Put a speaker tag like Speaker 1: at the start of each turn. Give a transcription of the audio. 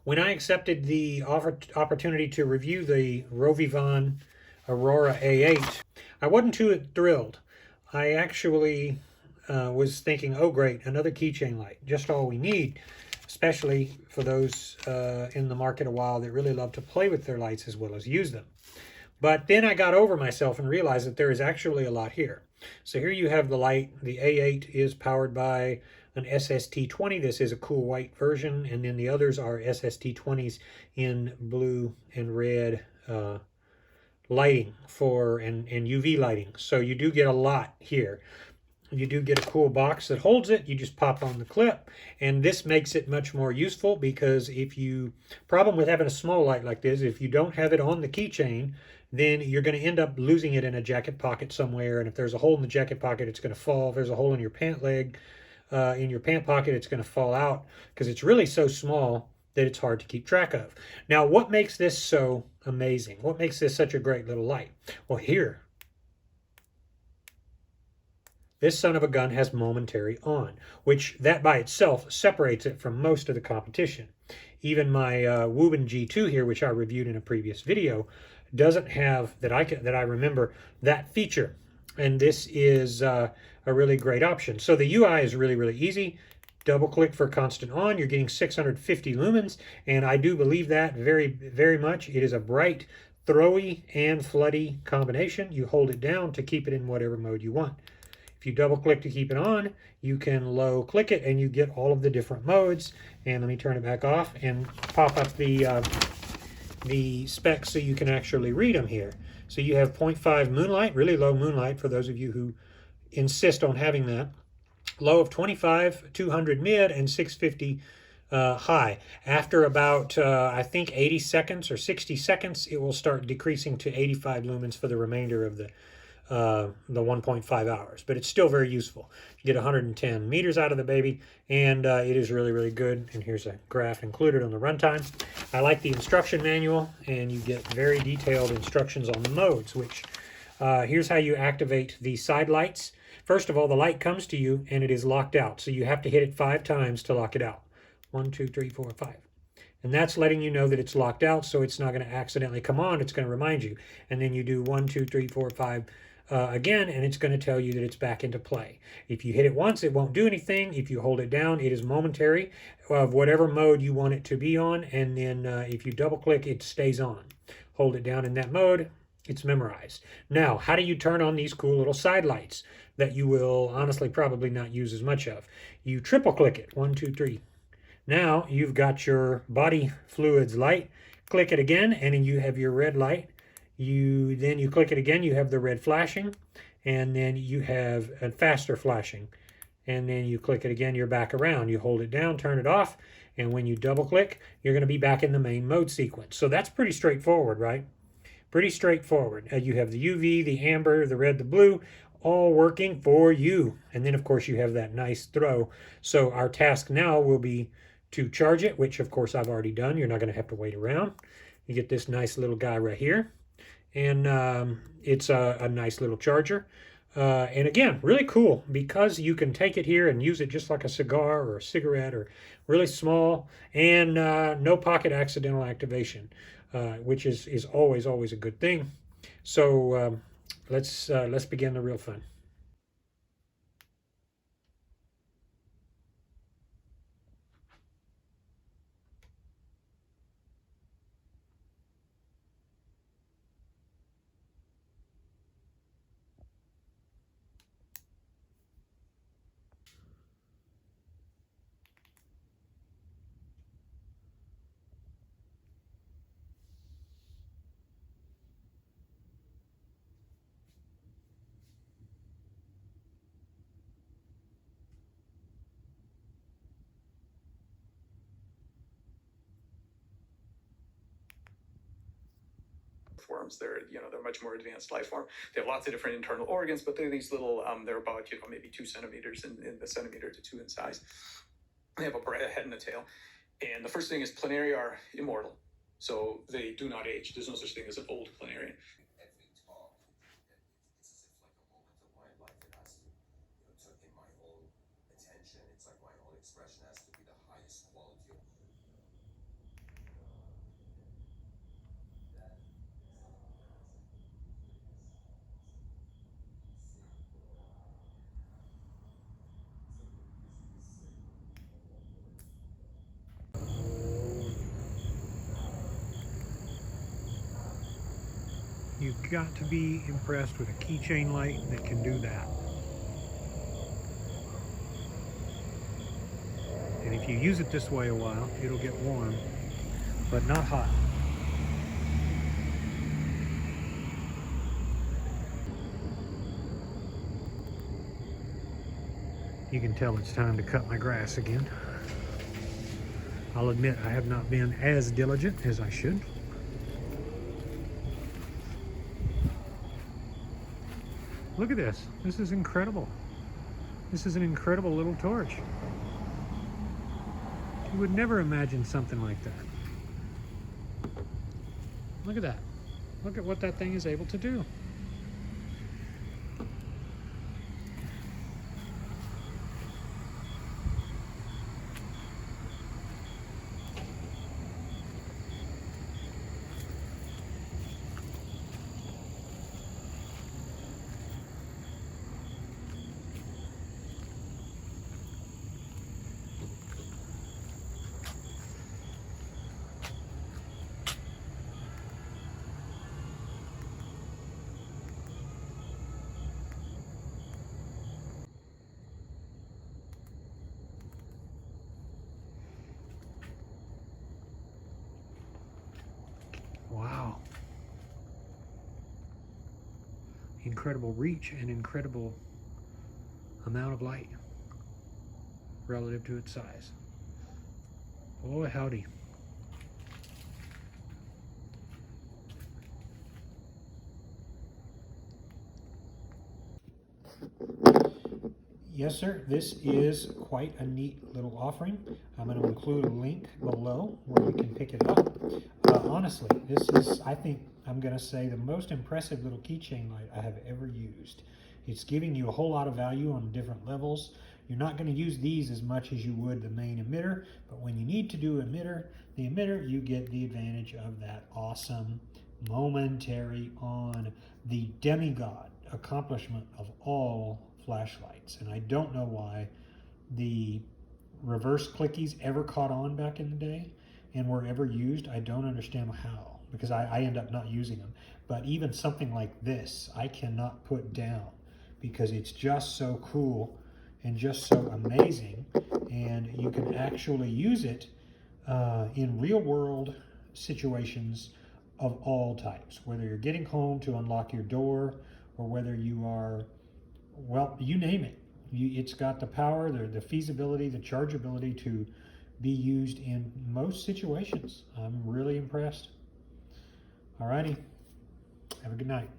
Speaker 1: When I accepted the opportunity to review the RovyVon Aurora A8, I wasn't too thrilled. I actually was thinking, oh great, another keychain light, just all we need, especially for those in the market a while that really love to play with their lights as well as use them. But then I got over myself and realized that there is actually a lot here. So here you have the light. The A8 is powered by an SST20. This is a cool white version, and then the others are SST20s in blue and red lighting and UV lighting. So you do get a lot here. You do get a cool box that holds it. You just pop on the clip, and this makes it much more useful because problem with having a small light like this, if you don't have it on the keychain, then you're going to end up losing it in a jacket pocket somewhere. And if there's a hole in the jacket pocket, it's going to fall. If there's a hole in your pant leg, in your pant pocket, it's going to fall out because it's really so small that it's hard to keep track of. Now, what makes this so amazing? What makes this such a great little light? Well, here, this son of a gun has momentary on, which that by itself separates it from most of the competition. Even my Woobin G2 here, which I reviewed in a previous video, doesn't have, that I remember, that feature. And this is a really great option. So the UI is really, really easy. Double click for constant on. You're getting 650 lumens, and I do believe that very, very much. It is a bright, throwy, and floody combination. You hold it down to keep it in whatever mode you want. If you double click to keep it on, you can low click it and you get all of the different modes. And let me turn it back off and pop up the specs so you can actually read them here. So you have 0.5 moonlight, really low moonlight for those of you who insist on having that. Low of 25, 200 mid, and 650 high. After about, I think 80 seconds or 60 seconds, it will start decreasing to 85 lumens for the remainder of the 1.5 hours, but it's still very useful. You get 110 meters out of the baby, and it is really, really good. And here's a graph included on the runtime. I like the instruction manual, and you get very detailed instructions on the modes, which here's how you activate the side lights. First of all, the light comes to you, and it is locked out, so you have to hit it 5 times to lock it out. 1, 2, 3, 4, 5. And that's letting you know that it's locked out, so it's not going to accidentally come on. It's going to remind you. And then you do 1, 2, 3, 4, 5 again, and it's going to tell you that it's back into play. If you hit it once, it won't do anything. If you hold it down, it is momentary of whatever mode you want it to be on. And then if you double click, it stays on. Hold it down in that mode, it's memorized. Now, how do you turn on these cool little side lights that you will honestly probably not use as much of? You triple click it. 1, 2, 3. Now you've got your body fluids light. Click it again, and then you have your red light. Then you click it again, you have the red flashing, and then you have a faster flashing. And then you click it again, you're back around. You hold it down, turn it off, and when you double click, you're going to be back in the main mode sequence. So that's pretty straightforward, right? Pretty straightforward. You have the UV, the amber, the red, the blue, all working for you. And then, of course, you have that nice throw. So our task now will be to charge it, which, of course, I've already done. You're not going to have to wait around. You get this nice little guy right here. And it's a nice little charger. And again, really cool because you can take it here and use it just like a cigar or a cigarette, or really small, and no pocket accidental activation, which is always a good thing. So let's begin the real fun.
Speaker 2: Forms. They're much more advanced life form. They have lots of different internal organs, but they're these little they're about maybe 2 centimeters in the centimeter to 2 in size. They have a head and a tail. And the first thing is planarians are immortal, so they do not age. There's no such thing as an old planarian. Every talk, it's as if like a moment of my life that has to took in my own attention. It's like my own expression has to be the highest quality of
Speaker 1: You've got to be impressed with a keychain light that can do that. And if you use it this way a while, it'll get warm, but not hot. You can tell it's time to cut my grass again. I'll admit I have not been as diligent as I should. Look at this. This is incredible. This is an incredible little torch. You would never imagine something like that. Look at that. Look at what that thing is able to do. Wow. Incredible reach and incredible amount of light relative to its size. Boy, howdy. Yes, sir, this is quite a neat little offering. I'm going to include a link below where you can pick it up. Honestly, this is, I think, I'm going to say the most impressive little keychain light I have ever used. It's giving you a whole lot of value on different levels. You're not going to use these as much as you would the main emitter, but when you need to do the emitter, you get the advantage of that awesome momentary on, the demigod accomplishment of all flashlights. And I don't know why the reverse clickies ever caught on back in the day and were ever used. I don't understand how, because I end up not using them. But even something like this, I cannot put down because it's just so cool and just so amazing. And you can actually use it in real world situations of all types, whether you're getting home to unlock your door or whether you are, well, you name it. It's got the power, the feasibility, the chargeability to be used in most situations. I'm really impressed. Alrighty, have a good night.